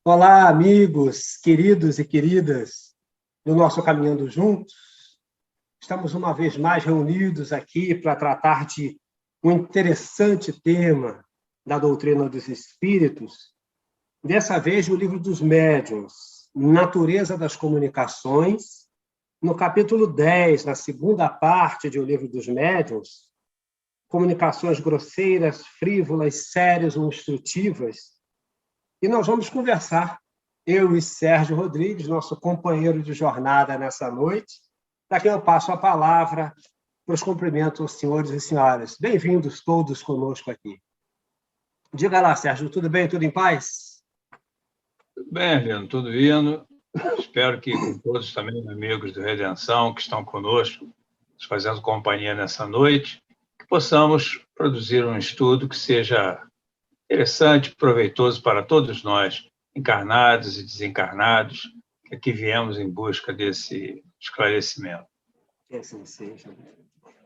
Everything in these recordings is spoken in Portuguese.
Olá, amigos, queridos e queridas do nosso Caminhando Juntos. Estamos uma vez mais reunidos aqui para tratar de um interessante tema da doutrina dos espíritos. Dessa vez, o livro dos médiuns, Natureza das Comunicações, no capítulo 10, na segunda parte do livro dos médiuns, comunicações grosseiras, frívolas, sérias ou instrutivas. E nós vamos conversar, eu e Sérgio Rodrigues, nosso companheiro de jornada nessa noite, para quem eu passo a palavra para os cumprimentos aos senhores e senhoras. Bem-vindos todos conosco aqui. Diga lá, Sérgio, tudo bem? Tudo em paz? Tudo bem, Lino, tudo indo. Espero que com todos também, amigos do Redenção, que estão conosco, nos fazendo companhia nessa noite, que possamos produzir um estudo que seja interessante, proveitoso para todos nós, encarnados e desencarnados, que aqui viemos em busca desse esclarecimento. Que assim seja.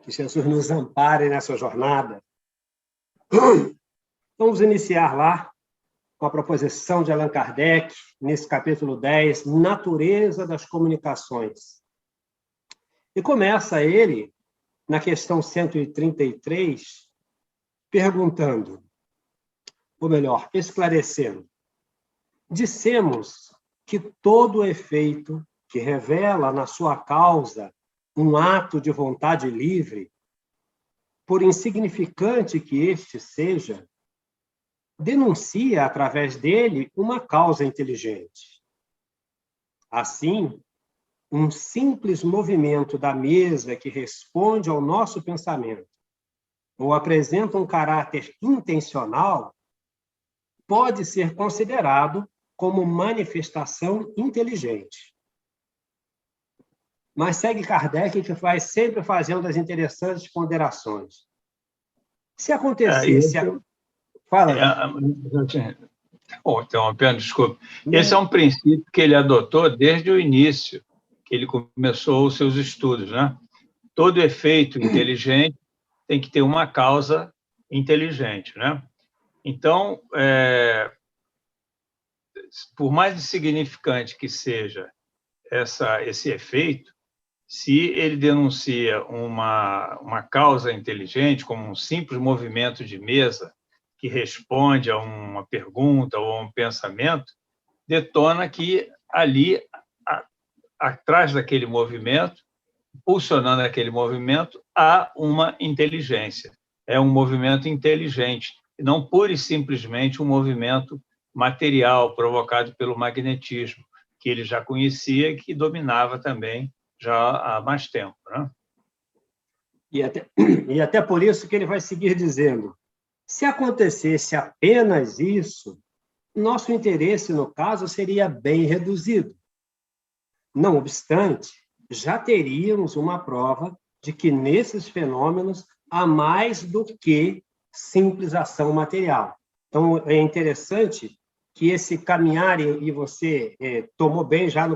Que Jesus nos ampare nessa jornada. Vamos iniciar lá com a proposição de Allan Kardec, nesse capítulo 10, Natureza das Comunicações. E começa ele, na questão 133, perguntando, ou melhor, esclarecendo. Dissemos que todo efeito que revela na sua causa um ato de vontade livre, por insignificante que este seja, denuncia através dele uma causa inteligente. Assim, um simples movimento da mesa que responde ao nosso pensamento ou apresenta um caráter intencional pode ser considerado como manifestação inteligente. Mas segue Kardec, que vai sempre fazendo as interessantes ponderações. Se acontecesse... Fala. Interrompendo, desculpa. Esse é um princípio que ele adotou desde o início, que ele começou os seus estudos, né? Todo efeito inteligente tem que ter uma causa inteligente, né? Então, por mais insignificante que seja esse efeito, se ele denuncia uma causa inteligente, como um simples movimento de mesa que responde a uma pergunta ou a um pensamento, detona que ali, atrás daquele movimento, impulsionando aquele movimento, há uma inteligência. É um movimento inteligente, e não pura e simplesmente um movimento material provocado pelo magnetismo, que ele já conhecia e que dominava também já há mais tempo, né? E até por isso que ele vai seguir dizendo, se acontecesse apenas isso, nosso interesse, no caso, seria bem reduzido. Não obstante, já teríamos uma prova de que nesses fenômenos há mais do que simples ação material. Então, é interessante que esse caminhar, e você tomou bem já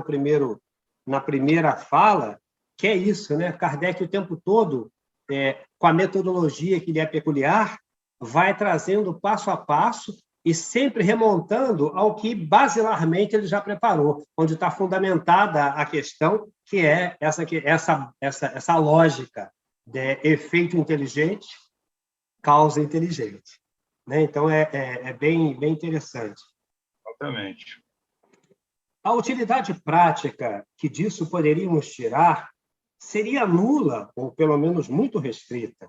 na primeira fala, que é isso, né? Kardec o tempo todo, com a metodologia que lhe é peculiar, vai trazendo passo a passo e sempre remontando ao que basilarmente ele já preparou, onde está fundamentada a questão, que é essa lógica de efeito inteligente, causa inteligente. Né? Então, é bem interessante. Exatamente. A utilidade prática que disso poderíamos tirar seria nula, ou pelo menos muito restrita.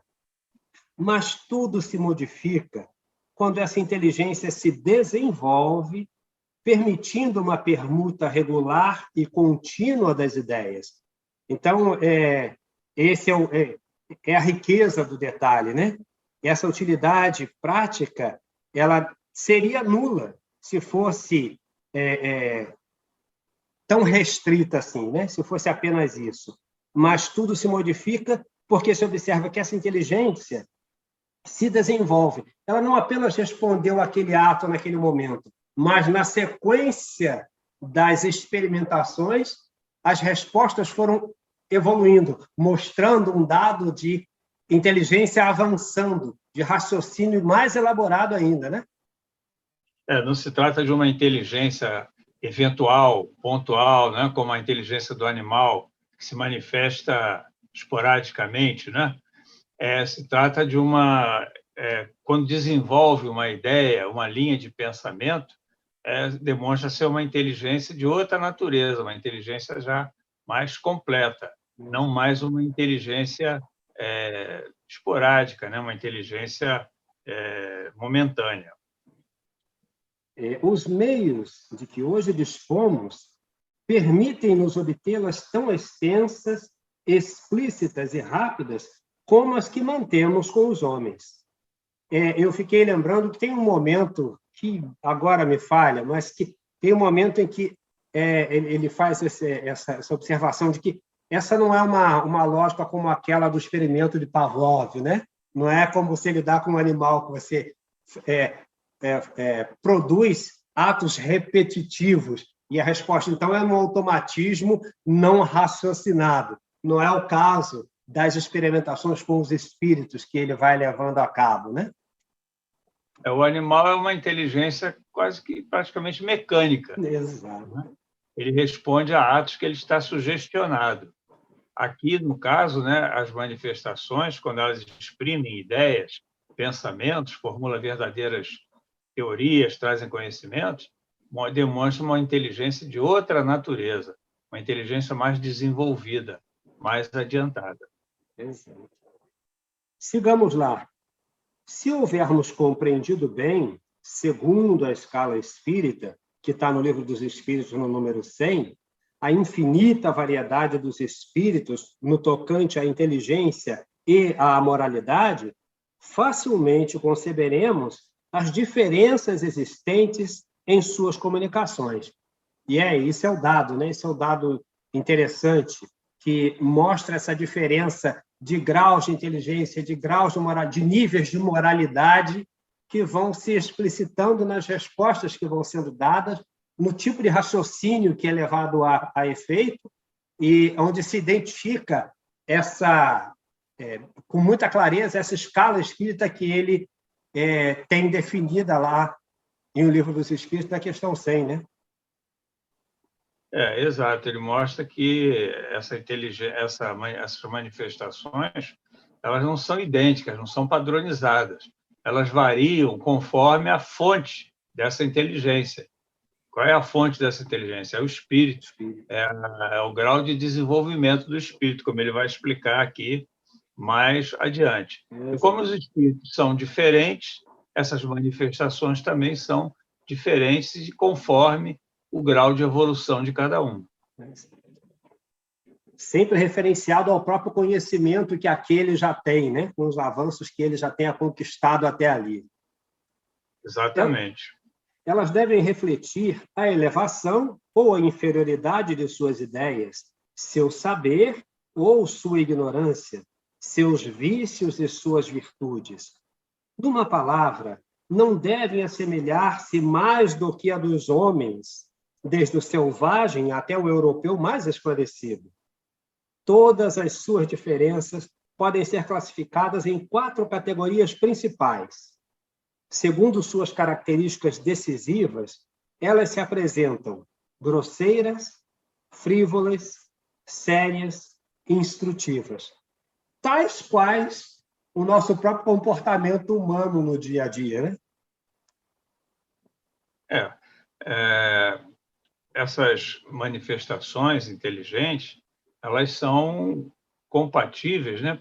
Mas tudo se modifica quando essa inteligência se desenvolve, permitindo uma permuta regular e contínua das ideias. Então, esse é a riqueza do detalhe, né? Essa utilidade prática, ela seria nula se fosse tão restrita assim, né? Se fosse apenas isso. Mas tudo se modifica porque se observa que essa inteligência se desenvolve. Ela não apenas respondeu àquele ato naquele momento, mas na sequência das experimentações, as respostas foram evoluindo, mostrando um dado de inteligência avançando, de raciocínio mais elaborado ainda, né? Não se trata de uma inteligência eventual, pontual, né? Como a inteligência do animal, que se manifesta esporadicamente, né? Se trata de quando desenvolve uma ideia, uma linha de pensamento, demonstra ser uma inteligência de outra natureza, uma inteligência já mais completa, não mais uma inteligência esporádica, né? Uma inteligência momentânea. Os meios de que hoje dispomos permitem-nos obtê-las tão extensas, explícitas e rápidas como as que mantemos com os homens. Eu fiquei lembrando que tem um momento que agora me falha, mas que tem um momento em que ele faz essa observação de que essa não é uma lógica como aquela do experimento de Pavlov, né? Não é como você lidar com um animal que você produz atos repetitivos e a resposta, então, é um automatismo não raciocinado. Não é o caso das experimentações com os espíritos que ele vai levando a cabo, né? O animal é uma inteligência quase que praticamente mecânica. Exato. Ele responde a atos que ele está sugestionado. Aqui, no caso, né, as manifestações, quando elas exprimem ideias, pensamentos, formulam verdadeiras teorias, trazem conhecimentos, demonstram uma inteligência de outra natureza, uma inteligência mais desenvolvida, mais adiantada. Exato. Sigamos lá. Se houvermos compreendido bem, segundo a escala espírita, que está no Livro dos Espíritos, no número 100, a infinita variedade dos espíritos no tocante à inteligência e à moralidade, facilmente conceberemos as diferenças existentes em suas comunicações. E isso é o dado, né? Esse é o dado interessante, que mostra essa diferença de graus de inteligência, de graus de moral, de níveis de moralidade que vão se explicitando nas respostas que vão sendo dadas, no tipo de raciocínio que é levado a efeito, e onde se identifica com muita clareza essa escala espírita que ele tem definida lá em O Livro dos Espíritos, na questão 100, né? Exato. Ele mostra que essas manifestações, elas não são idênticas, não são padronizadas. Elas variam conforme a fonte dessa inteligência. Qual é a fonte dessa inteligência? É o espírito, é o grau de desenvolvimento do espírito, como ele vai explicar aqui mais adiante. E como os espíritos são diferentes, essas manifestações também são diferentes e conforme o grau de evolução de cada um. Sempre referenciado ao próprio conhecimento que aquele já tem, né? Com os avanços que ele já tenha conquistado até ali. Exatamente. Elas devem refletir a elevação ou a inferioridade de suas ideias, seu saber ou sua ignorância, seus vícios e suas virtudes. Numa palavra, não devem assemelhar-se mais do que a dos homens, desde o selvagem até o europeu mais esclarecido. Todas as suas diferenças podem ser classificadas em 4 categorias principais. Segundo suas características decisivas, elas se apresentam grosseiras, frívolas, sérias e instrutivas, tais quais o nosso próprio comportamento humano no dia a dia, né? Essas manifestações inteligentes, elas são compatíveis, né?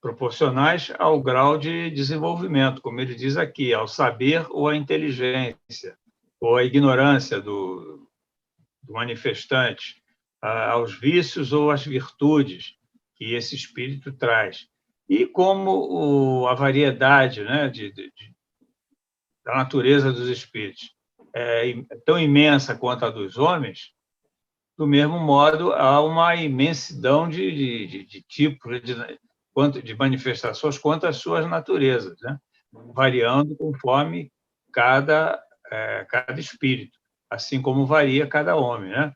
Proporcionais ao grau de desenvolvimento, como ele diz aqui, ao saber ou à inteligência, ou à ignorância do manifestante, aos vícios ou às virtudes que esse espírito traz. E como a variedade, né, da natureza dos espíritos é tão imensa quanto a dos homens, do mesmo modo, há uma imensidão de tipos, de manifestações quanto às suas naturezas, né? Variando conforme cada espírito, assim como varia cada homem, né?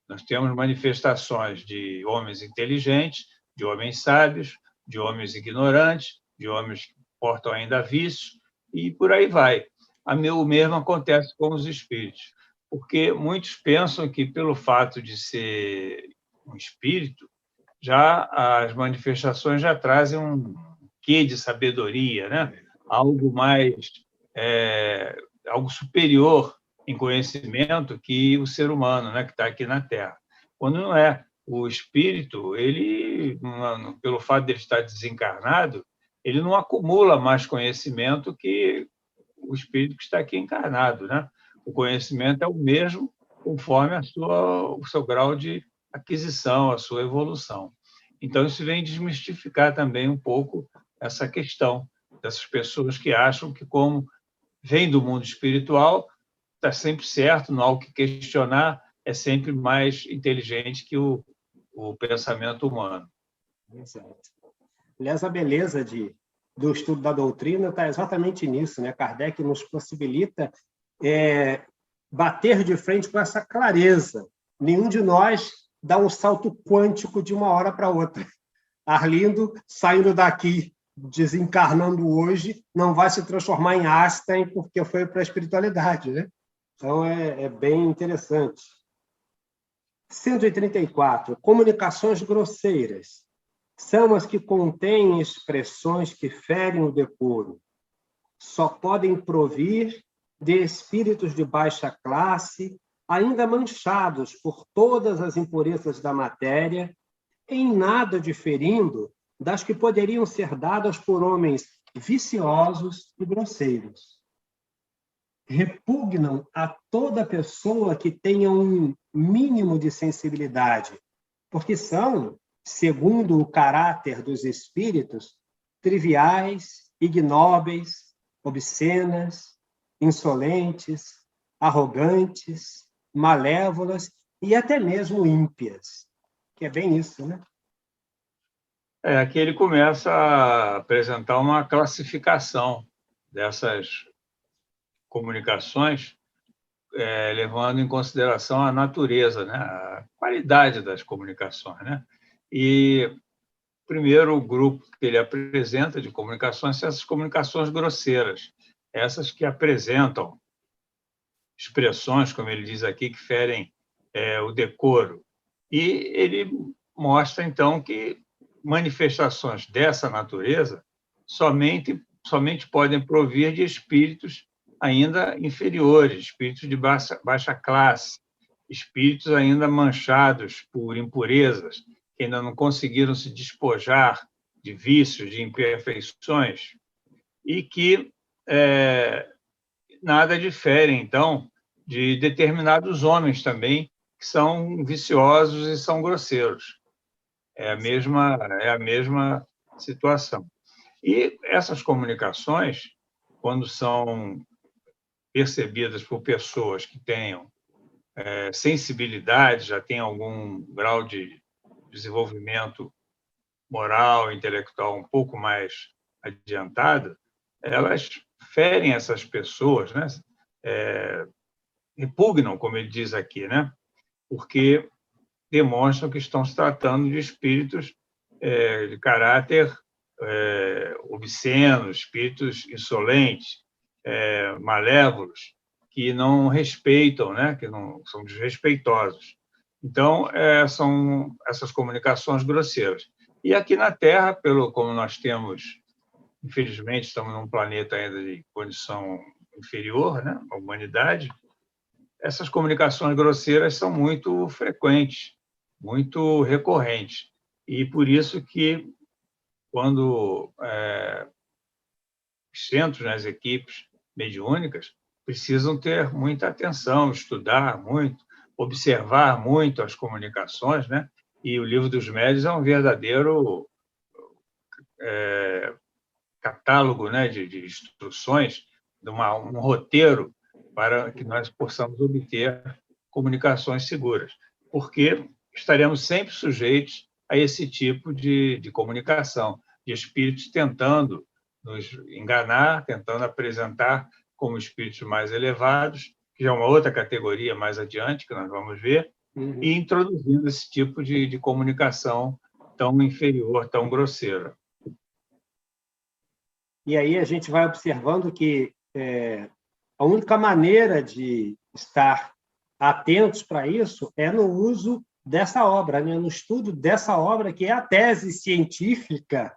Nós temos manifestações de homens inteligentes, de homens sábios, de homens ignorantes, de homens que portam ainda vícios, e por aí vai. o mesmo acontece com os espíritos, porque muitos pensam que, pelo fato de ser um espírito, já as manifestações já trazem um quê de sabedoria, né? Algo mais, algo superior em conhecimento que o ser humano, né, que está aqui na Terra. Quando não é. O espírito, ele, pelo fato de ele estar desencarnado, ele não acumula mais conhecimento que o espírito que está aqui encarnado, né? O conhecimento é o mesmo conforme o seu grau de aquisição, a sua evolução. Então, isso vem desmistificar também um pouco essa questão dessas pessoas que acham que, como vem do mundo espiritual, está sempre certo, não há o que questionar, é sempre mais inteligente que o pensamento humano. Exato. Aliás, a beleza do estudo da doutrina está exatamente nisso, né? Kardec nos possibilita bater de frente com essa clareza. Nenhum de nós dá um salto quântico de uma hora para outra. Arlindo, saindo daqui, desencarnando hoje, não vai se transformar em Einstein porque foi para a espiritualidade, né? Então, é bem interessante. 134. Comunicações grosseiras. São as que contêm expressões que ferem o decoro. Só podem provir de espíritos de baixa classe, ainda manchados por todas as impurezas da matéria, em nada diferindo das que poderiam ser dadas por homens viciosos e grosseiros. Repugnam a toda pessoa que tenha um mínimo de sensibilidade, porque são, segundo o caráter dos espíritos, triviais, ignóbeis, obscenas, insolentes, arrogantes, malévolas e até mesmo ímpias, que é bem isso, né? Aqui ele começa a apresentar uma classificação dessas comunicações, levando em consideração a natureza, né? A qualidade das comunicações, né? E o primeiro grupo que ele apresenta de comunicações são essas comunicações grosseiras, essas que apresentam expressões, como ele diz aqui, que ferem o decoro. E ele mostra, então, que manifestações dessa natureza somente podem provir de espíritos ainda inferiores, espíritos de baixa classe, espíritos ainda manchados por impurezas, que ainda não conseguiram se despojar de vícios, de imperfeições, e que nada difere, então, de determinados homens também, que são viciosos e são grosseiros. É a mesma situação. E essas comunicações, quando são percebidas por pessoas que tenham sensibilidade, já têm algum grau de desenvolvimento moral, intelectual um pouco mais adiantado, elas ferem essas pessoas, né? Repugnam, como ele diz aqui, né? Porque demonstram que estão se tratando de espíritos de caráter obsceno, espíritos insolentes, malévolos, que não respeitam, né? Que não são desrespeitosos. Então, são essas comunicações grosseiras. E aqui na Terra, como nós temos, infelizmente, estamos num planeta ainda de condição inferior, né? A humanidade, essas comunicações grosseiras são muito frequentes, muito recorrentes. E por isso que, quando os centros, as equipes mediúnicas, precisam ter muita atenção, estudar muito, observar muito as comunicações, né? E o Livro dos Médiuns é um verdadeiro catálogo, né, de instruções, um roteiro para que nós possamos obter comunicações seguras, porque estaremos sempre sujeitos a esse tipo de comunicação, de espíritos tentando nos enganar, tentando apresentar como espíritos mais elevados, que já é uma outra categoria mais adiante, que nós vamos ver, e introduzindo esse tipo de comunicação tão inferior, tão grosseira. E aí a gente vai observando que A única maneira de estar atentos para isso é no uso dessa obra, né? No estudo dessa obra, que é a tese científica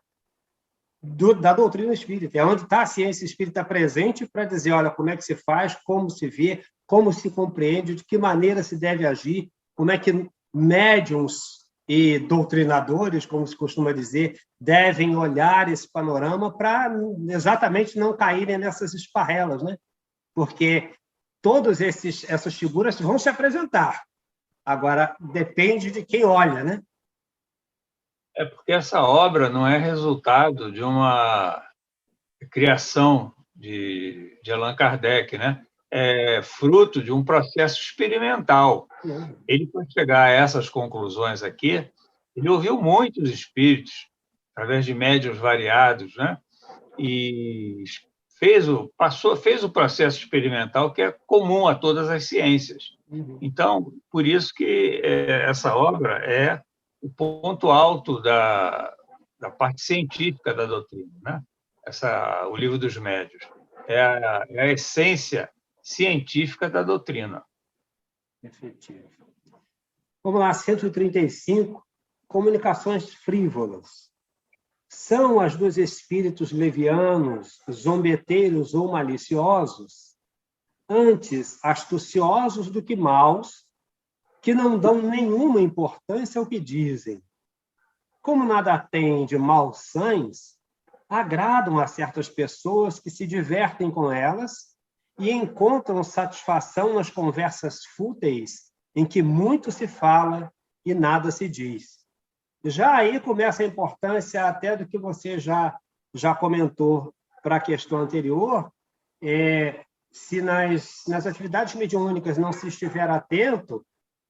da doutrina espírita. É onde está a ciência espírita presente para dizer, olha, como é que se faz, como se vê, como se compreende, de que maneira se deve agir, como é que médiums e doutrinadores, como se costuma dizer, devem olhar esse panorama para exatamente não caírem nessas esparrelas, né? Porque todas essas figuras vão se apresentar. Agora, depende de quem olha, né? É porque essa obra não é resultado de uma criação de Allan Kardec, né? É fruto de um processo experimental. Ele, para chegar a essas conclusões aqui, ele ouviu muitos espíritos, através de médiuns variados, né? E fez o processo experimental que é comum a todas as ciências. Então, por isso que essa obra é o ponto alto da parte científica da doutrina, né? O Livro dos Médiuns é a essência científica da doutrina. Efetivo. Vamos lá, 135, comunicações frívolas. São as dos espíritos levianos, zombeteiros ou maliciosos, antes astuciosos do que maus, que não dão nenhuma importância ao que dizem. Como nada têm de malsães, agradam a certas pessoas que se divertem com elas e encontram satisfação nas conversas fúteis em que muito se fala e nada se diz. Já aí começa a importância até do que você já comentou para a questão anterior, se nas atividades mediúnicas não se estiver atento,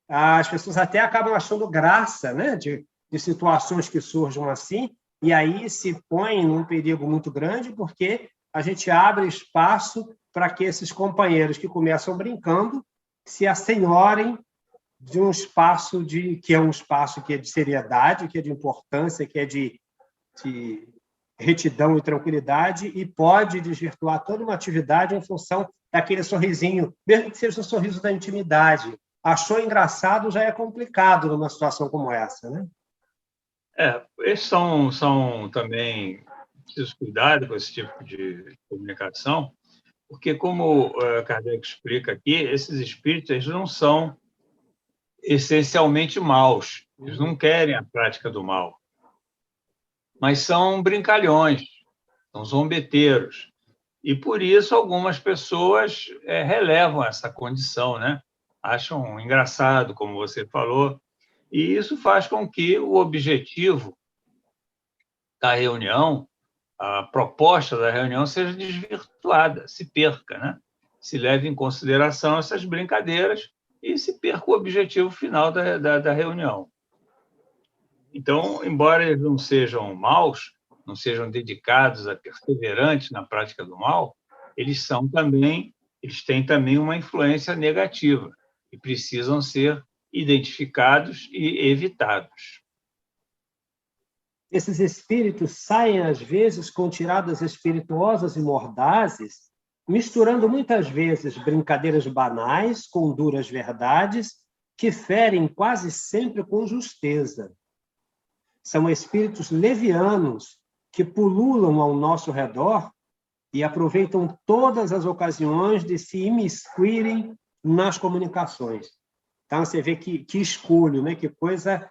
as pessoas até acabam achando graça, né, de situações que surjam assim, e aí se põe num perigo muito grande, porque a gente abre espaço para que esses companheiros que começam brincando se assenhorem de um espaço que é um espaço que é de seriedade, que é de importância, que é de retidão e tranquilidade, e pode desvirtuar toda uma atividade em função daquele sorrisinho, mesmo que seja o sorriso da intimidade. Achou engraçado, já é complicado numa situação como essa, né? Esses são também preciso cuidado com esse tipo de comunicação, porque, como Kardec explica aqui, esses espíritos eles não são essencialmente maus, eles não querem a prática do mal, mas são brincalhões, são zombeteiros. E, por isso, algumas pessoas relevam essa condição, né? Acham engraçado, como você falou, e isso faz com que o objetivo da reunião, a proposta da reunião, seja desvirtuada, se perca, né? Se leve em consideração essas brincadeiras e se perca o objetivo final da reunião. Então, embora eles não sejam maus, não sejam dedicados a perseverantes na prática do mal, eles têm também uma influência negativa e precisam ser identificados e evitados. Esses espíritos saem, às vezes, com tiradas espirituosas e mordazes, misturando muitas vezes brincadeiras banais com duras verdades que ferem quase sempre com justeza. São espíritos levianos que pululam ao nosso redor e aproveitam todas as ocasiões de se imiscuírem nas comunicações. Então, você vê que escolho, né? Que coisa,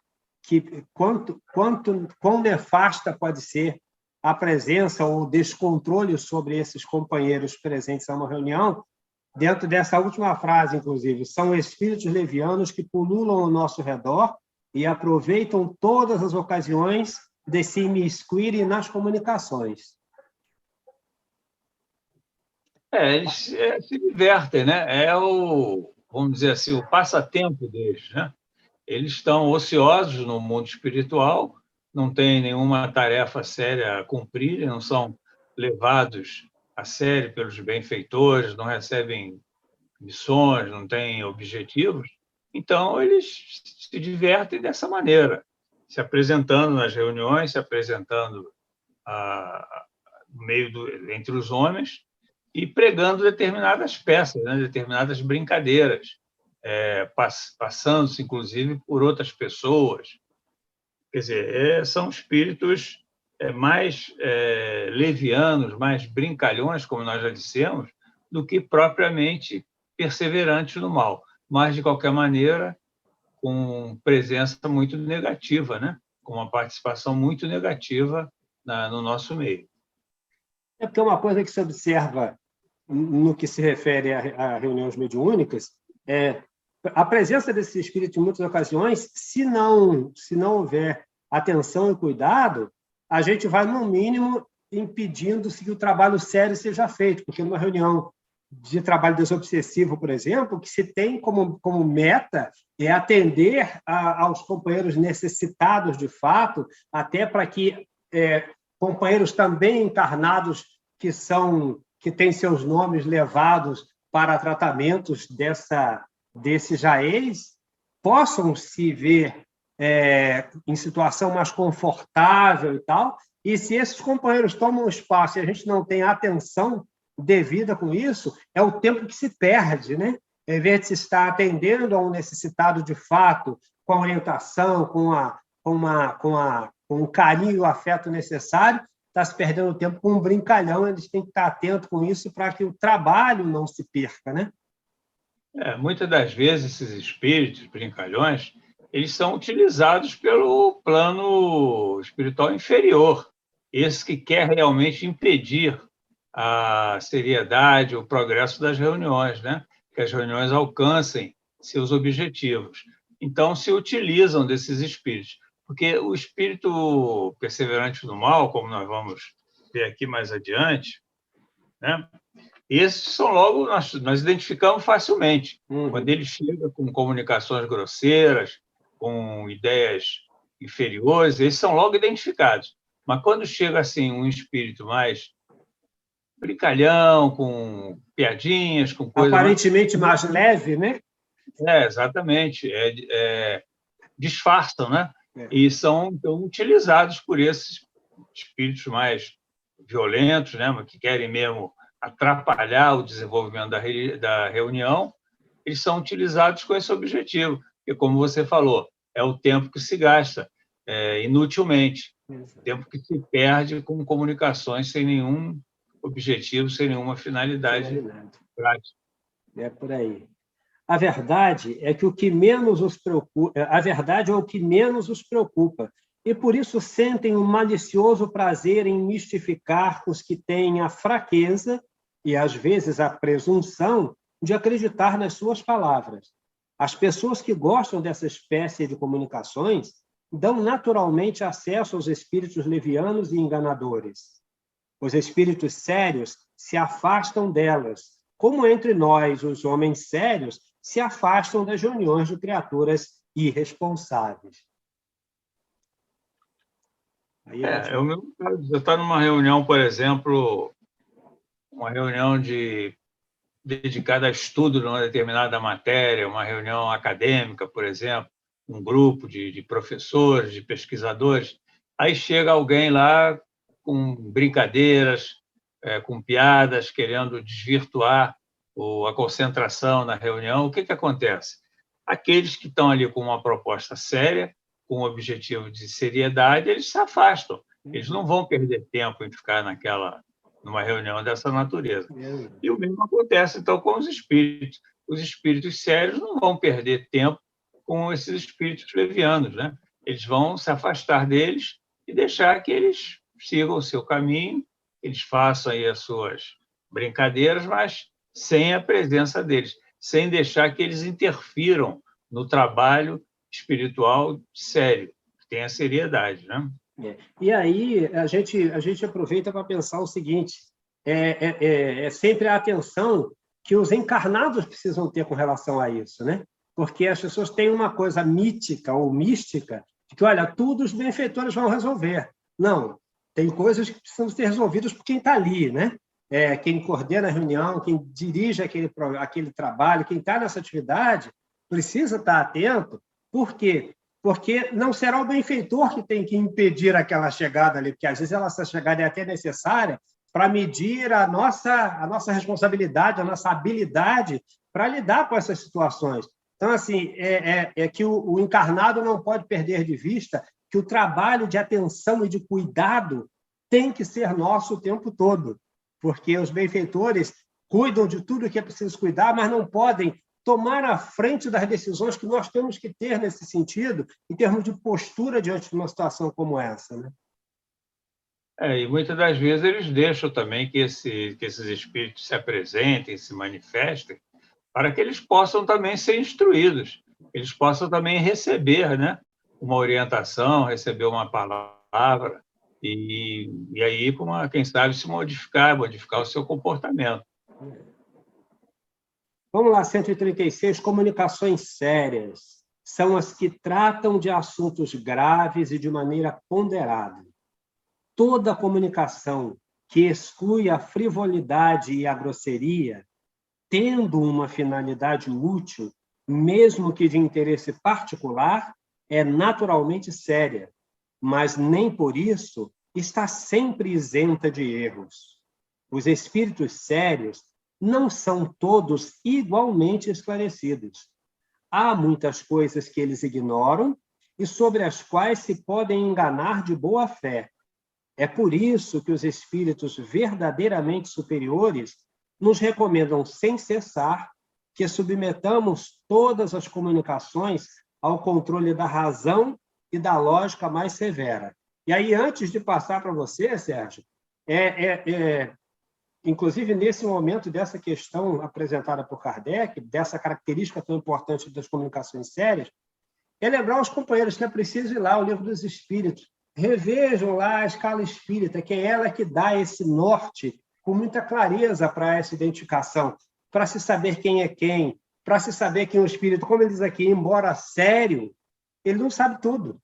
quão nefasta pode ser a presença ou descontrole sobre esses companheiros presentes a uma reunião, dentro dessa última frase, inclusive, são espíritos levianos que pululam ao nosso redor e aproveitam todas as ocasiões de se imiscuírem nas comunicações. Eles se divertem, né? Vamos dizer assim, o passatempo deles, né? Eles estão ociosos no mundo espiritual, não têm nenhuma tarefa séria a cumprir, não são levados a sério pelos benfeitores, não recebem missões, não têm objetivos. Então, eles se divertem dessa maneira, se apresentando nas reuniões, se apresentando no meio entre os homens e pregando determinadas peças, né, determinadas brincadeiras, passando-se, inclusive, por outras pessoas. Quer dizer, são espíritos mais levianos, mais brincalhões, como nós já dissemos, do que propriamente perseverantes no mal. Mas, de qualquer maneira, com presença muito negativa, né? Com uma participação muito negativa no nosso meio. É porque uma coisa que se observa no que se refere a reuniões mediúnicas é a presença desse espírito em muitas ocasiões, se não houver atenção e cuidado, a gente vai, no mínimo, impedindo que o trabalho sério seja feito, porque numa reunião de trabalho desobsessivo, por exemplo, o que se tem como meta é atender aos companheiros necessitados de fato, até para que companheiros também encarnados que têm seus nomes levados para tratamentos desse jaez possam se ver em situação mais confortável e tal, e se esses companheiros tomam espaço e a gente não tem atenção devida com isso, é o tempo que se perde, né? Em vez de se estar atendendo a um necessitado de fato, com a orientação, com o carinho e o afeto necessário, está se perdendo tempo com um brincalhão. Eles têm que estar atentos com isso para que o trabalho não se perca, né? Muitas das vezes, esses espíritos brincalhões, eles são utilizados pelo plano espiritual inferior, esse que quer realmente impedir a seriedade, o progresso das reuniões, né? Que as reuniões alcancem seus objetivos. Então, se utilizam desses espíritos, porque o espírito perseverante no mal, como nós vamos ver aqui mais adiante, né? Esses são logo, nós identificamos facilmente. Quando ele chega com comunicações grosseiras, com ideias inferiores, eles são logo identificados. Mas quando chega assim um espírito mais brincalhão, com piadinhas, com coisas aparentemente mais leve, né? Exatamente. Disfarçam, né? E são então utilizados por esses espíritos mais violentos, né? Que querem mesmo atrapalhar o desenvolvimento da reunião. Eles são utilizados com esse objetivo, porque, como você falou, é o tempo que se gasta inutilmente, tempo que se perde com comunicações sem nenhum objetivo, sem nenhuma finalidade prática. É por aí. A verdade é que o que menos os preocupa, a verdade é o que menos os preocupa, e por isso sentem um malicioso prazer em mistificar os que têm a fraqueza e, às vezes, a presunção de acreditar nas suas palavras. As pessoas que gostam dessa espécie de comunicações dão naturalmente acesso aos espíritos levianos e enganadores. Os espíritos sérios se afastam delas, como entre nós, os homens sérios, se afastam das reuniões de criaturas irresponsáveis. Você está numa reunião, por exemplo, uma reunião dedicada a estudo de uma determinada matéria, uma reunião acadêmica, por exemplo, um grupo de professores, de pesquisadores, aí chega alguém lá com brincadeiras, com piadas, querendo desvirtuar a concentração na reunião. O que acontece? Aqueles que estão ali com uma proposta séria, com um objetivo de seriedade, eles se afastam. Eles não vão perder tempo em ficar numa reunião dessa natureza. E o mesmo acontece, então, com os espíritos. Os espíritos sérios não vão perder tempo com esses espíritos levianos, né? Eles vão se afastar deles e deixar que eles sigam o seu caminho, eles façam aí as suas brincadeiras, mas sem a presença deles, sem deixar que eles interfiram no trabalho espiritual sério, que tenha seriedade, né? E aí a gente aproveita para pensar o seguinte: é sempre a atenção que os encarnados precisam ter com relação a isso, né? Porque as pessoas têm uma coisa mítica ou mística de que, olha, tudo os benfeitores vão resolver. Não, tem coisas que precisam ser resolvidas por quem está ali, né? Quem coordena a reunião, quem dirige aquele trabalho, quem está nessa atividade, precisa estar atento. Por quê? Porque não será o benfeitor que tem que impedir aquela chegada ali, porque às vezes essa chegada é até necessária, para medir a nossa responsabilidade, a nossa habilidade para lidar com essas situações. Então, assim, é que o encarnado não pode perder de vista que o trabalho de atenção e de cuidado tem que ser nosso o tempo todo, porque os benfeitores cuidam de tudo que é preciso cuidar, mas não podem tomar a frente das decisões que nós temos que ter nesse sentido, em termos de postura diante de uma situação como essa, né? E muitas das vezes eles deixam também que esses espíritos se apresentem, se manifestem, para que eles possam também ser instruídos, eles possam também receber, né, uma orientação, receber uma palavra, e aí, quem sabe, se modificar o seu comportamento. Vamos lá, 136, comunicações sérias. São as que tratam de assuntos graves e de maneira ponderada. Toda comunicação que exclui a frivolidade e a grosseria, tendo uma finalidade útil, mesmo que de interesse particular, é naturalmente séria, mas nem por isso está sempre isenta de erros. Os espíritos sérios não são todos igualmente esclarecidos. Há muitas coisas que eles ignoram e sobre as quais se podem enganar de boa fé. É por isso que os espíritos verdadeiramente superiores nos recomendam sem cessar que submetamos todas as comunicações ao controle da razão e da lógica mais severa. E aí, antes de passar para você, Sérgio, inclusive nesse momento dessa questão apresentada por Kardec, dessa característica tão importante das comunicações sérias, é lembrar aos companheiros que é preciso ir lá ao Livro dos Espíritos, revejam lá a escala espírita, que é ela que dá esse norte com muita clareza para essa identificação, para se saber quem é quem, para se saber quem é o espírito. Como ele diz aqui, embora sério, ele não sabe tudo.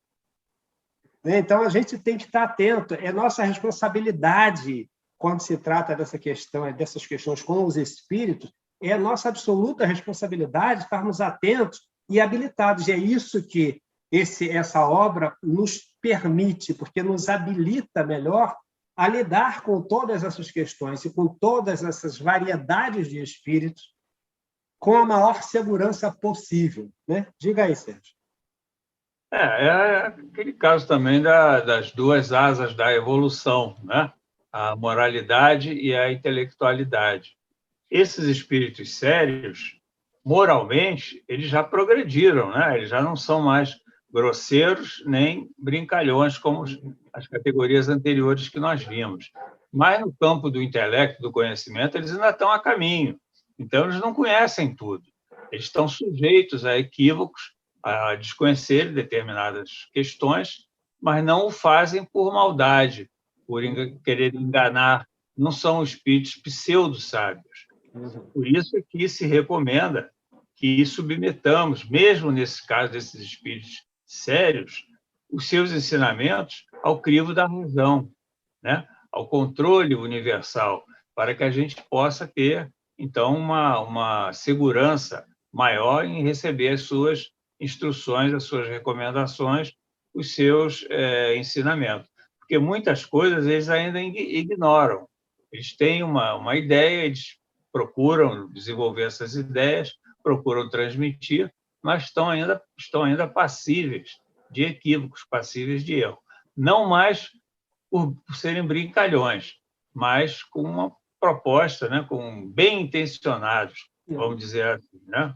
Então, a gente tem que estar atento. É nossa responsabilidade quando se trata dessas questões com os espíritos, é nossa absoluta responsabilidade estarmos atentos e habilitados. E é isso que essa obra nos permite, porque nos habilita melhor a lidar com todas essas questões e com todas essas variedades de espíritos com a maior segurança possível, né? Diga aí, Sérgio. É aquele caso também das duas asas da evolução, né? A moralidade e a intelectualidade. Esses espíritos sérios, moralmente, eles já progrediram, né? Eles já não são mais grosseiros nem brincalhões como as categorias anteriores que nós vimos. Mas no campo do intelecto, do conhecimento, eles ainda estão a caminho. Então, eles não conhecem tudo. Eles estão sujeitos a equívocos, a desconhecer determinadas questões, mas não o fazem por maldade, por querer enganar. Não são espíritos pseudo-sábios. Por isso é que se recomenda que submetamos, mesmo nesse caso desses espíritos sérios, os seus ensinamentos ao crivo da razão, né? Ao controle universal, para que a gente possa ter, então, uma segurança maior em receber as suas instruções, as suas recomendações, os seus ensinamentos. Porque muitas coisas eles ainda ignoram. Eles têm uma ideia, eles procuram desenvolver essas ideias, procuram transmitir, mas estão ainda passíveis de equívocos, passíveis de erro. Não mais por serem brincalhões, mas com uma proposta, né, com bem intencionados, vamos dizer assim, né?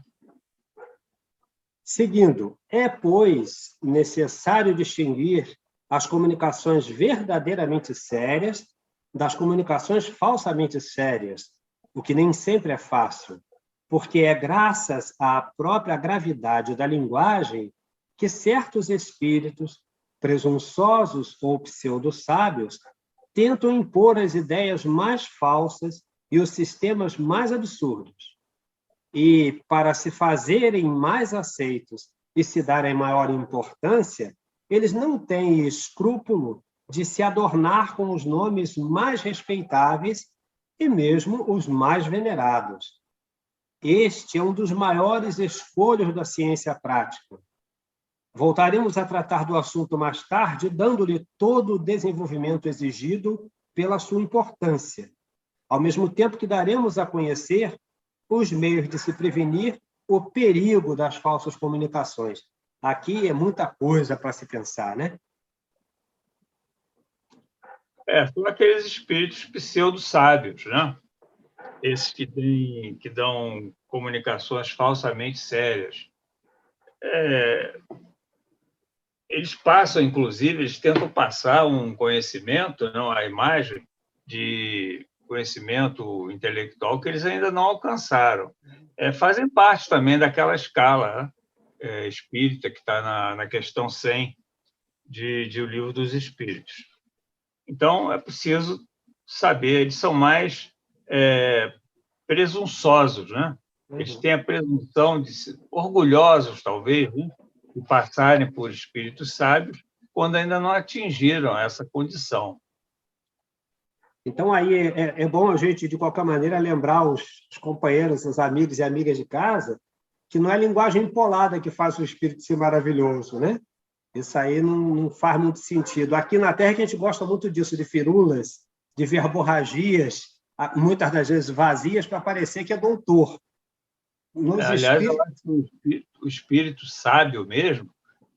Seguindo, pois, necessário distinguir as comunicações verdadeiramente sérias das comunicações falsamente sérias, o que nem sempre é fácil, porque é graças à própria gravidade da linguagem que certos espíritos, presunçosos ou pseudo-sábios, tentam impor as ideias mais falsas e os sistemas mais absurdos. E, para se fazerem mais aceitos e se darem maior importância, eles não têm escrúpulo de se adornar com os nomes mais respeitáveis e mesmo os mais venerados. Este é um dos maiores escolhos da ciência prática. Voltaremos a tratar do assunto mais tarde, dando-lhe todo o desenvolvimento exigido pela sua importância, ao mesmo tempo que daremos a conhecer os meios de se prevenir o perigo das falsas comunicações. Aqui é muita coisa para se pensar, né? São aqueles espíritos pseudo-sábios, né? Esses que dão comunicações falsamente sérias. Eles passam, inclusive, eles tentam passar um conhecimento, não, a imagem de conhecimento intelectual que eles ainda não alcançaram. Fazem parte também daquela escala espírita que está na questão 100 de O Livro dos Espíritos. Então, é preciso saber, eles são mais presunçosos, né? Eles têm a presunção de ser orgulhosos, talvez, né? De passarem por espíritos sábios quando ainda não atingiram essa condição. Então, aí é bom a gente, de qualquer maneira, lembrar os companheiros, os amigos e amigas de casa, que não é a linguagem empolada que faz o espírito ser maravilhoso, né? Isso aí não faz muito sentido. Aqui na Terra, que a gente gosta muito disso, de firulas, de verborragias, muitas das vezes vazias, para parecer que é doutor. Aliás, o espírito sábio mesmo,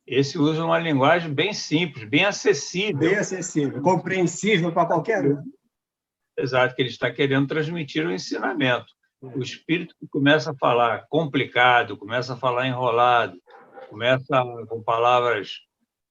esse usa uma linguagem bem simples, bem acessível. Bem acessível, compreensível para qualquer um. Exato, que ele está querendo transmitir o ensinamento. O espírito que começa a falar complicado, começa a falar enrolado, começa com palavras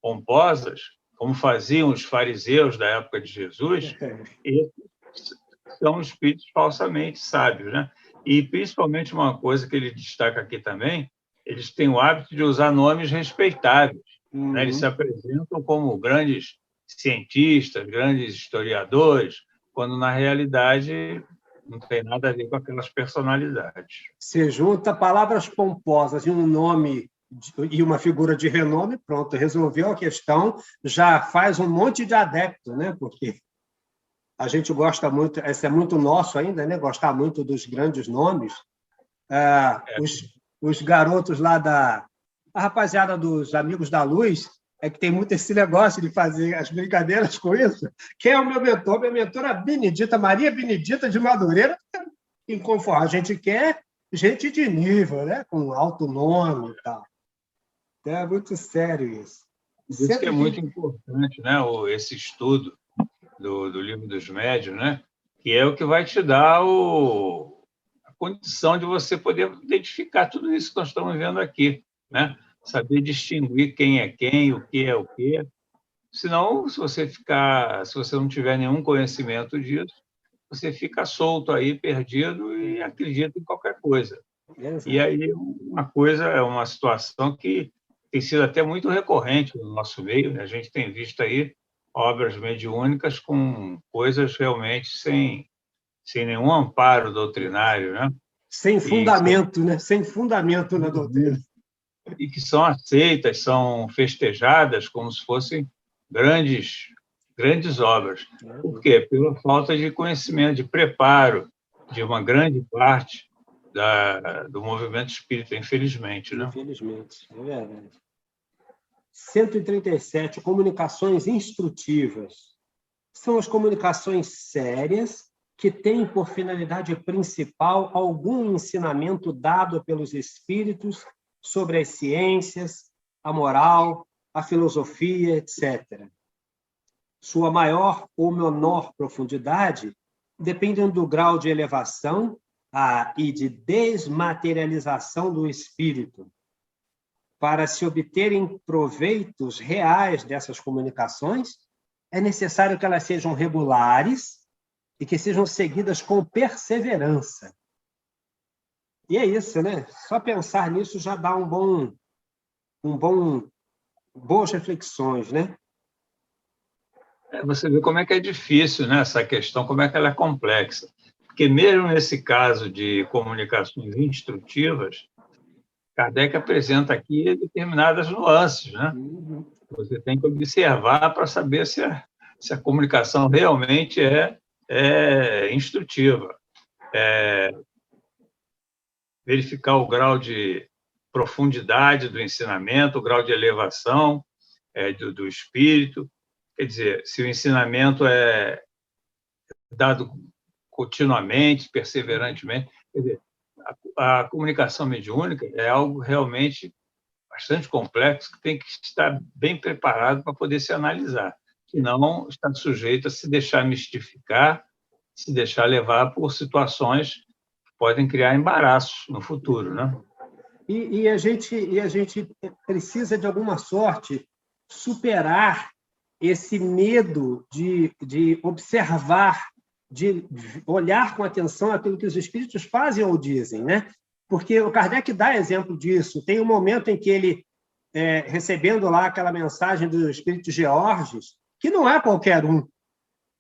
pomposas, como faziam os fariseus da época de Jesus, esses são espíritos falsamente sábios, né? E, principalmente, uma coisa que ele destaca aqui também, eles têm o hábito de usar nomes respeitáveis. Né? Eles se apresentam como grandes cientistas, grandes historiadores, quando, na realidade, não tem nada a ver com aquelas personalidades. Você junta palavras pomposas e um nome e uma figura de renome, pronto, resolveu a questão, já faz um monte de adepto, né? Porque a gente gosta muito, esse é muito nosso ainda, né? Gostar muito dos grandes nomes. Os garotos lá a rapaziada dos Amigos da Luz é que tem muito esse negócio de fazer as brincadeiras com isso. Quem é o meu mentor? Minha mentora Benedita, Maria Benedita de Madureira. Inconforme. A gente quer gente de nível, né? Com alto nome e tal. É muito sério isso. Isso que é muito importante, né? Esse estudo do Livro dos Médiuns, né? Que é o que vai te dar a condição de você poder identificar tudo isso que nós estamos vendo aqui, né? Saber distinguir quem é quem, o que é o que. Senão, se você não tiver nenhum conhecimento disso, você fica solto aí, perdido e acredita em qualquer coisa. Exato. E aí uma situação que tem sido até muito recorrente no nosso meio, né? A gente tem visto aí obras mediúnicas com coisas realmente sem nenhum amparo doutrinário, né? Sem fundamento, né? Sem fundamento na doutrina. E que são aceitas, são festejadas como se fossem grandes obras. Por quê? Pela falta de conhecimento, de preparo de uma grande parte do movimento espírita, infelizmente. Né? Infelizmente, é verdade. 137, comunicações instrutivas. São as comunicações sérias que têm por finalidade principal algum ensinamento dado pelos espíritos sobre as ciências, a moral, a filosofia, etc. Sua maior ou menor profundidade dependem do grau de elevação e de desmaterialização do espírito. Para se obterem proveitos reais dessas comunicações, é necessário que elas sejam regulares e que sejam seguidas com perseverança. E é isso, né? Só pensar nisso já dá boas reflexões, né? Você vê como é que é difícil, né, essa questão, como é que ela é complexa. Porque mesmo nesse caso de comunicações instrutivas, Kardec apresenta aqui determinadas nuances, né? Você tem que observar para saber se a comunicação realmente é instrutiva. Verificar o grau de profundidade do ensinamento, o grau de elevação do espírito. Quer dizer, se o ensinamento é dado continuamente, perseverantemente. Quer dizer, a comunicação mediúnica é algo realmente bastante complexo que tem que estar bem preparado para poder se analisar. Senão, está sujeito a se deixar mistificar, se deixar levar por situações que podem criar embaraços no futuro, né? E a gente precisa, de alguma sorte, superar esse medo de observar, de olhar com atenção aquilo que os espíritos fazem ou dizem, né? Porque o Kardec dá exemplo disso. Tem um momento em que ele, recebendo lá aquela mensagem do espírito Georges, que não é qualquer um,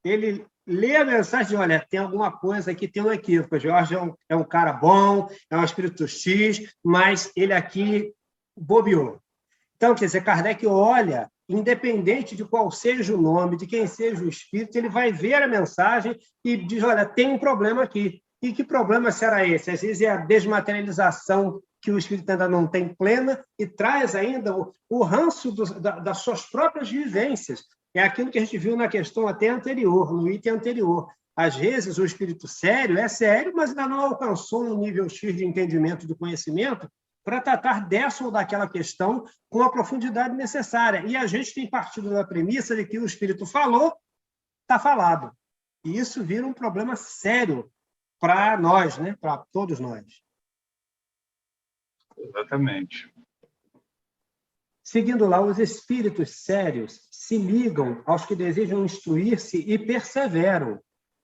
ele lê a mensagem e olha, tem alguma coisa aqui, tem um equívoco. O Jorge é um cara bom, é um espírito X, mas ele aqui bobeou. Então, quer dizer, Kardec olha, independente de qual seja o nome, de quem seja o espírito, ele vai ver a mensagem e diz, olha, tem um problema aqui. E que problema será esse? Às vezes é a desmaterialização que o espírito ainda não tem plena e traz ainda o ranço das suas próprias vivências. É aquilo que a gente viu na questão até anterior, no item anterior. Às vezes, o espírito sério é sério, mas ainda não alcançou um nível X de entendimento, de conhecimento, para tratar dessa ou daquela questão com a profundidade necessária. E a gente tem partido da premissa de que o espírito falou, está falado. E isso vira um problema sério para nós, né? Para todos nós. Exatamente. Seguindo lá, os espíritos sérios se ligam aos que desejam instruir-se e perseveram,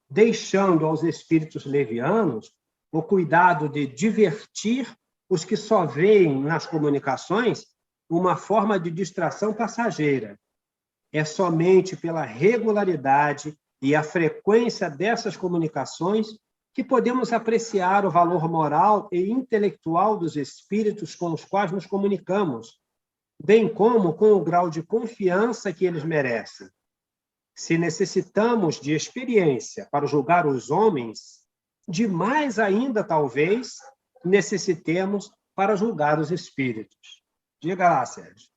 deixando aos espíritos levianos o cuidado de divertir os que só veem nas comunicações uma forma de distração passageira. É somente pela regularidade e a frequência dessas comunicações que podemos apreciar o valor moral e intelectual dos espíritos com os quais nos comunicamos, bem como com o grau de confiança que eles merecem. Se necessitamos de experiência para julgar os homens, demais ainda, talvez, necessitemos para julgar os espíritos. Diga lá, Sérgio.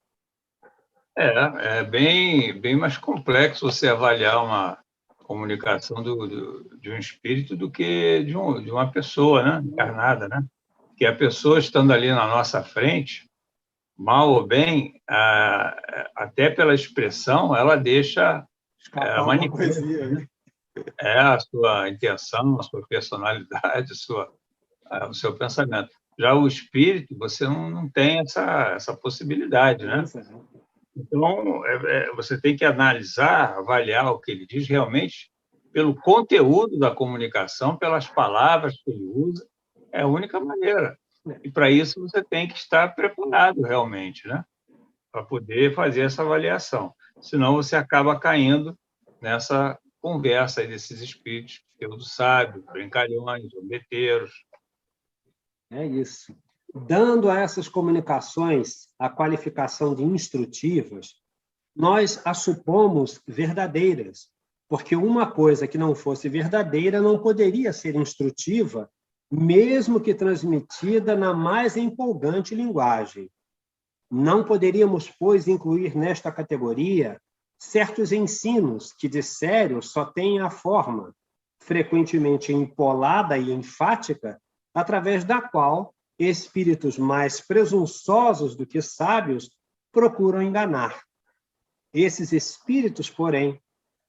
É bem mais complexo você avaliar uma comunicação de um espírito do que de uma pessoa, né, encarnada, né? Que a pessoa estando ali na nossa frente, mal ou bem, até pela expressão, ela deixa manifesta, né? A sua intenção, a sua personalidade, o seu pensamento. Já o espírito, você não tem essa possibilidade, né? Então, você tem que analisar, avaliar o que ele diz realmente pelo conteúdo da comunicação, pelas palavras que ele usa, é a única maneira. E, para isso, você tem que estar preparado realmente, né? Para poder fazer essa avaliação. Senão, você acaba caindo nessa conversa aí desses espíritos pseudo-sábios, brincalhões, zombeteiros. É isso. Dando a essas comunicações a qualificação de instrutivas, nós as supomos verdadeiras, porque uma coisa que não fosse verdadeira não poderia ser instrutiva, mesmo que transmitida na mais empolgante linguagem. Não poderíamos, pois, incluir nesta categoria certos ensinos que, de sério, só têm a forma, frequentemente empolada e enfática, através da qual espíritos mais presunçosos do que sábios procuram enganar. Esses espíritos, porém,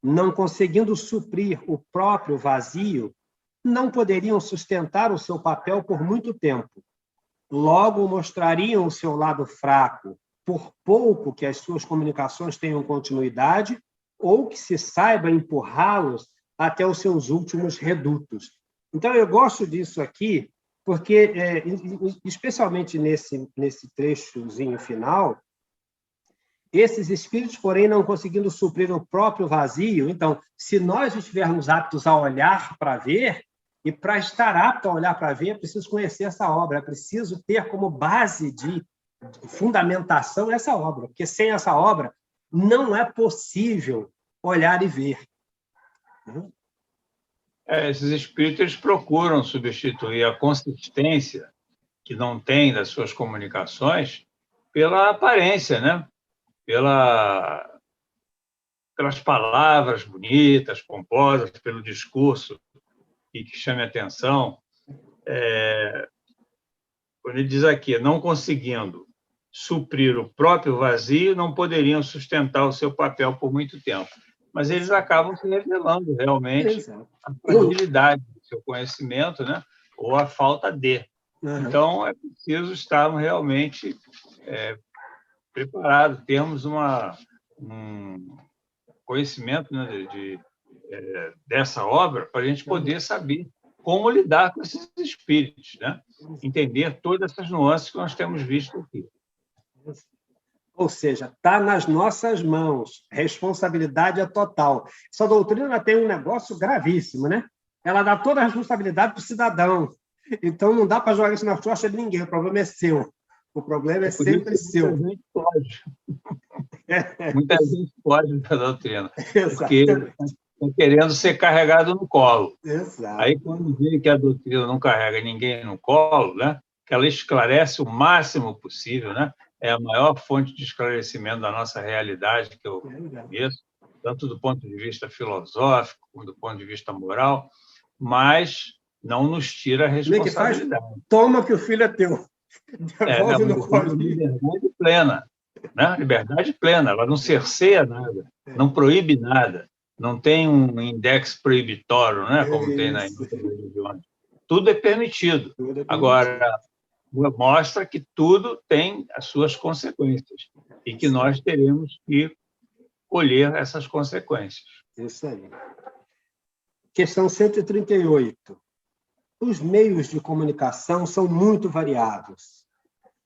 não conseguindo suprir o próprio vazio, não poderiam sustentar o seu papel por muito tempo. Logo mostrariam o seu lado fraco, por pouco que as suas comunicações tenham continuidade ou que se saiba empurrá-los até os seus últimos redutos. Então, eu gosto disso aqui, porque, especialmente nesse trechozinho final, esses espíritos, porém, não conseguindo suprir o próprio vazio. Então, se nós estivermos aptos a olhar para ver, e para estar apto a olhar para ver, é preciso conhecer essa obra, é preciso ter como base de fundamentação essa obra, porque sem essa obra não é possível olhar e ver. Esses espíritos eles procuram substituir a consistência que não tem das suas comunicações pela aparência, né? pelas palavras bonitas, pomposas, pelo discurso e que chame a atenção. Quando ele diz aqui, não conseguindo suprir o próprio vazio, não poderiam sustentar o seu papel por muito tempo. Mas eles acabam se revelando realmente a fragilidade do seu conhecimento, né? Ou a falta de. Então, é preciso estarmos realmente preparados, termos um conhecimento, né, dessa obra para a gente poder saber como lidar com esses espíritos, né? Entender todas essas nuances que nós temos visto aqui. Ou seja, está nas nossas mãos, responsabilidade é total. Essa doutrina tem um negócio gravíssimo, né? Ela dá toda a responsabilidade para o cidadão. Então, não dá para jogar isso na costa de ninguém, o problema é seu. O problema é sempre seu. Muita gente pode. Muita gente pode da doutrina, porque estão querendo ser carregado no colo. Exato. Aí, quando vê que a doutrina não carrega ninguém no colo, né? Que ela esclarece o máximo possível, né? É a maior fonte de esclarecimento da nossa realidade que eu conheço, tanto do ponto de vista filosófico como do ponto de vista moral, mas não nos tira a responsabilidade. Toma que o filho é teu. Devolve no colo. Liberdade plena, né? Liberdade plena. Ela não cerceia nada, não proíbe nada, não tem um index proibitório, né? Como tem nas religiões. Tudo é permitido. Agora, mostra que tudo tem as suas consequências e que nós teremos que colher essas consequências. Isso aí. Questão 138. Os meios de comunicação são muito variados.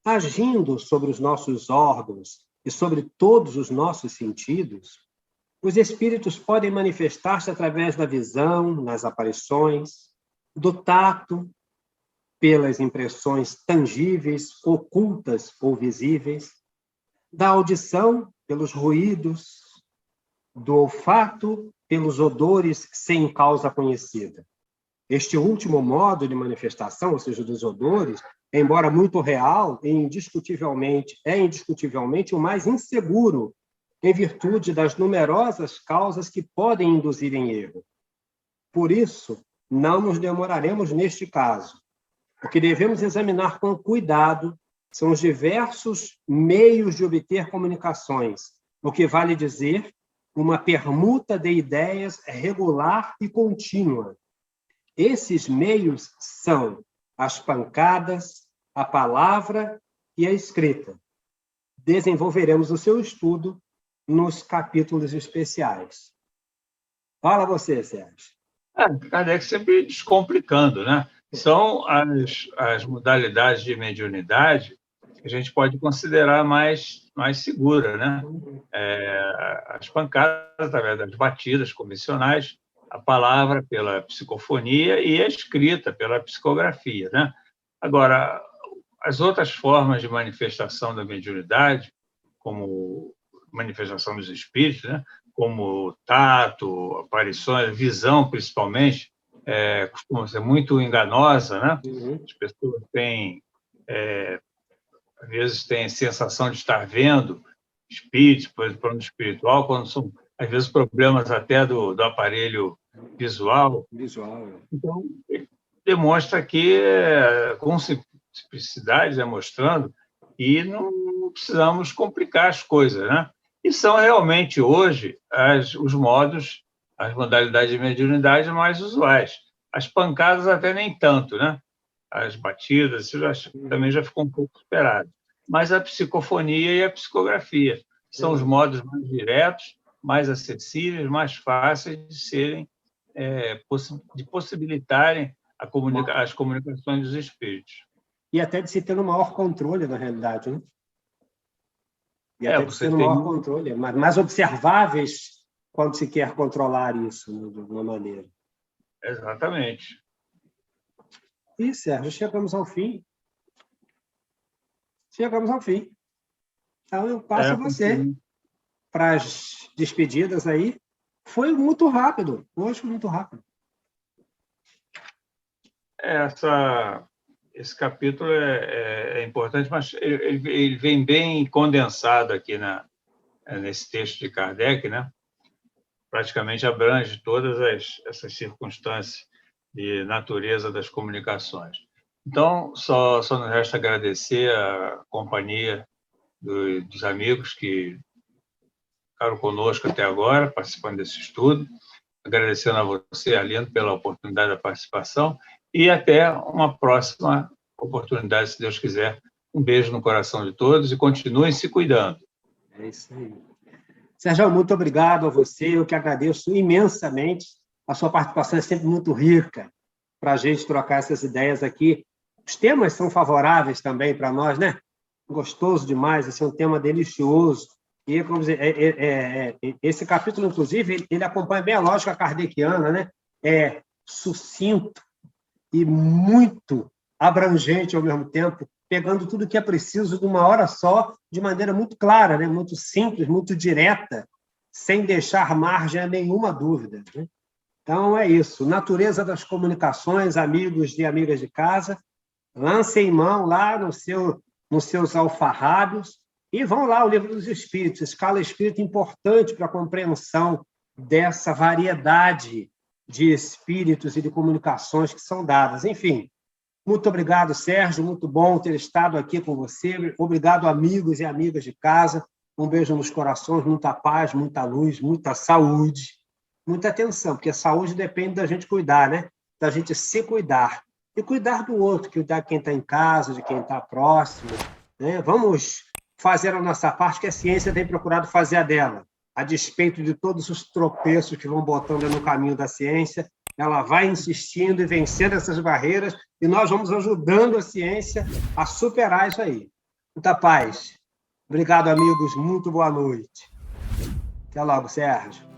Agindo sobre os nossos órgãos e sobre todos os nossos sentidos, os espíritos podem manifestar-se através da visão, nas aparições, do tato, pelas impressões tangíveis, ocultas ou visíveis, da audição, pelos ruídos, do olfato, pelos odores sem causa conhecida. Este último modo de manifestação, ou seja, dos odores, embora muito real, é indiscutivelmente o mais inseguro, em virtude das numerosas causas que podem induzir em erro. Por isso, não nos demoraremos neste caso. O que devemos examinar com cuidado são os diversos meios de obter comunicações, o que vale dizer uma permuta de ideias regular e contínua. Esses meios são as pancadas, a palavra e a escrita. Desenvolveremos o seu estudo nos capítulos especiais. Fala você, Sérgio. Kardec sempre descomplicando, né? São as modalidades de mediunidade que a gente pode considerar mais segura, né? As pancadas através das batidas convencionais, a palavra pela psicofonia e a escrita pela psicografia, né? Agora, as outras formas de manifestação da mediunidade, como manifestação dos espíritos, né? Como tato, aparições, visão, principalmente, costuma ser muito enganosa, né? As pessoas têm, às vezes, têm sensação de estar vendo espíritos, por exemplo, plano espiritual, quando são, às vezes, problemas até do aparelho visual. Então, demonstra que, com simplicidade, mostrando, e não precisamos complicar as coisas, né? E são realmente, hoje, os modos, as modalidades de mediunidade mais usuais. As pancadas até nem tanto, né? As batidas, isso também já ficou um pouco superado. Mas a psicofonia e a psicografia são os modos mais diretos, mais acessíveis, mais fáceis de serem, de possibilitarem as comunicações dos espíritos. E até de se ter um maior controle, na realidade, né? E até de se ter um maior controle, mais observáveis quando se quer controlar isso, né, de alguma maneira. Exatamente. E, Sérgio, chegamos ao fim. Então, eu passo a você para as despedidas aí. Foi muito rápido. Hoje foi muito rápido. Esse capítulo é importante, mas ele vem bem condensado aqui nesse texto de Kardec, né? praticamente abrange todas essas circunstâncias de natureza das comunicações. Então, só nos resta agradecer a companhia dos amigos que ficaram conosco até agora, participando desse estudo, agradecendo a você, Arlindo, pela oportunidade da participação, e até uma próxima oportunidade, se Deus quiser. Um beijo no coração de todos e continuem se cuidando. É isso aí. Sérgio, muito obrigado a você, eu que agradeço imensamente. A sua participação é sempre muito rica para a gente trocar essas ideias aqui. Os temas são favoráveis também para nós, né? Gostoso demais, esse é um tema delicioso. E, como dizer, esse capítulo, inclusive, ele acompanha bem a lógica kardeciana, né? É sucinto e muito abrangente ao mesmo tempo, pegando tudo que é preciso de uma hora só, de maneira muito clara, né? Muito simples, muito direta, sem deixar margem a nenhuma dúvida, né? Então, é isso. Natureza das comunicações, amigos e amigas de casa, lancem mão lá nos seus alfarrábios e vão lá ao Livro dos Espíritos, escala espírita importante para a compreensão dessa variedade de espíritos e de comunicações que são dadas. Enfim, muito obrigado, Sérgio, muito bom ter estado aqui com você. Obrigado, amigos e amigas de casa. Um beijo nos corações, muita paz, muita luz, muita saúde, muita atenção, porque a saúde depende da gente cuidar, né? Da gente se cuidar. E cuidar do outro, cuidar de quem está em casa, de quem está próximo, né? Vamos fazer a nossa parte, que a ciência tem procurado fazer a dela. A despeito de todos os tropeços que vão botando no caminho da ciência, ela vai insistindo e vencendo essas barreiras, e nós vamos ajudando a ciência a superar isso aí. Muita paz. Obrigado, amigos. Muito boa noite. Até logo, Sérgio.